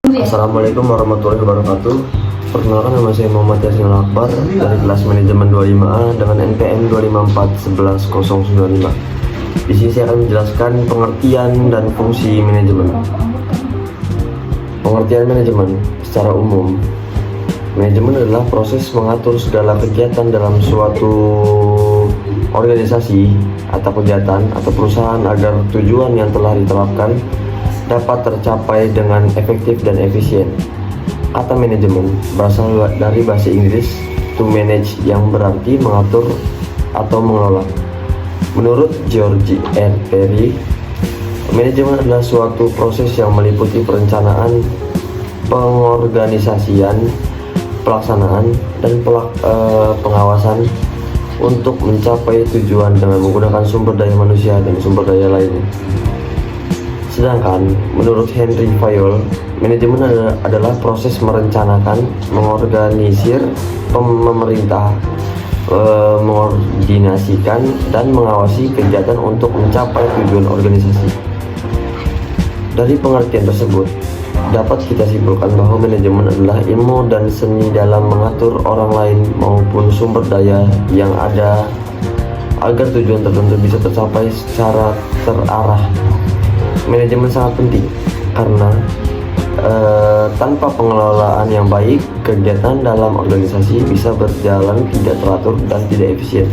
Assalamualaikum warahmatullahi wabarakatuh. Perkenalkan, nama saya Muhammad Yasin Akbar dari kelas manajemen 25A dengan NPM 254111095. Di sini saya akan menjelaskan pengertian dan fungsi manajemen. Pengertian manajemen secara umum. Manajemen adalah proses mengatur segala kegiatan dalam suatu organisasi atau kegiatan atau perusahaan agar tujuan yang telah diterapkan dapat tercapai dengan efektif dan efisien. Kata manajemen berasal dari bahasa Inggris to manage, yang berarti mengatur atau mengelola. Menurut George R. Perry, manajemen adalah suatu proses yang meliputi perencanaan, pengorganisasian, pelaksanaan, dan pengawasan untuk mencapai tujuan dengan menggunakan sumber daya manusia dan sumber daya lainnya. Sedangkan menurut Henry Fayol, manajemen adalah proses merencanakan, mengorganisir, memerintah, mengordinasikan, dan mengawasi kegiatan untuk mencapai tujuan organisasi. Dari pengertian tersebut, dapat kita simpulkan bahwa manajemen adalah ilmu dan seni dalam mengatur orang lain maupun sumber daya yang ada agar tujuan tertentu bisa tercapai secara terarah. Manajemen sangat penting karena tanpa pengelolaan yang baik, kegiatan dalam organisasi bisa berjalan tidak teratur dan tidak efisien.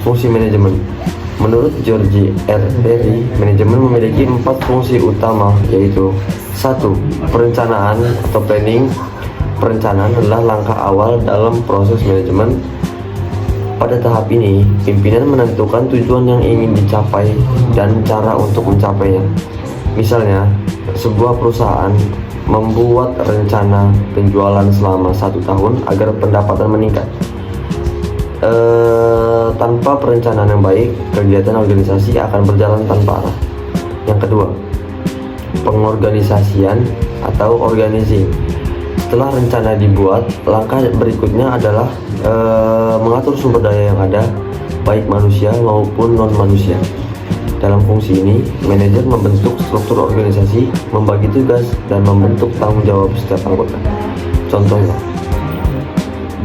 Fungsi manajemen. Menurut George R. Perry, manajemen memiliki 4 fungsi utama, yaitu 1. Perencanaan atau planning. Perencanaan adalah langkah awal dalam proses manajemen. Pada tahap ini, pimpinan menentukan tujuan yang ingin dicapai dan cara untuk mencapainya. Misalnya, sebuah perusahaan membuat rencana penjualan selama 1 tahun agar pendapatan meningkat. Tanpa perencanaan yang baik, kegiatan organisasi akan berjalan tanpa arah. Yang kedua, pengorganisasian atau organizing. Setelah rencana dibuat, langkah berikutnya adalah mengatur sumber daya yang ada, baik manusia maupun non-manusia. Dalam fungsi ini, manajer membentuk struktur organisasi, membagi tugas, dan membentuk tanggung jawab setiap anggota. Contohnya,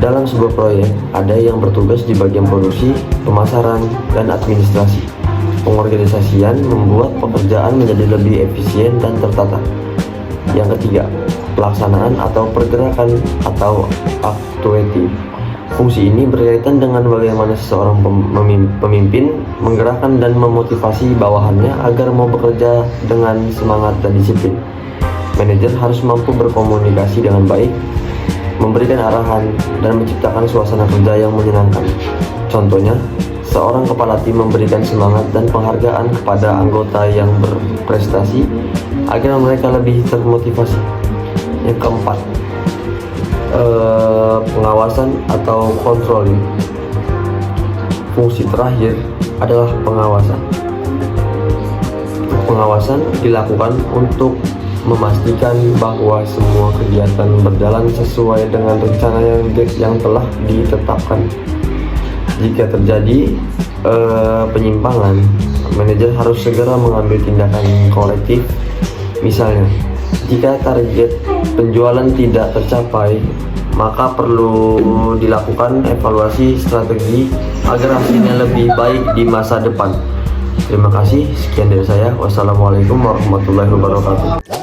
dalam sebuah proyek, ada yang bertugas di bagian produksi, pemasaran, dan administrasi. Pengorganisasian membuat pekerjaan menjadi lebih efisien dan tertata. Yang ketiga, pelaksanaan atau pergerakan atau actuative. Fungsi ini berkaitan dengan bagaimana seseorang pemimpin menggerakkan dan memotivasi bawahannya agar mau bekerja dengan semangat dan disiplin. Manajer harus mampu berkomunikasi dengan baik, memberikan arahan, dan menciptakan suasana kerja yang menyenangkan. Contohnya, seorang kepala tim memberikan semangat dan penghargaan kepada anggota yang berprestasi agar mereka lebih termotivasi. Yang keempat, pengawasan atau controlling. Fungsi terakhir adalah pengawasan. Pengawasan dilakukan untuk memastikan bahwa semua kegiatan berjalan sesuai dengan rencana yang telah ditetapkan. Jika terjadi penyimpangan, manajer harus segera mengambil tindakan korektif. Misalnya, jika target penjualan tidak tercapai, maka perlu dilakukan evaluasi strategi agar hasilnya lebih baik di masa depan. Terima kasih, sekian dari saya. Wassalamualaikum warahmatullahi wabarakatuh.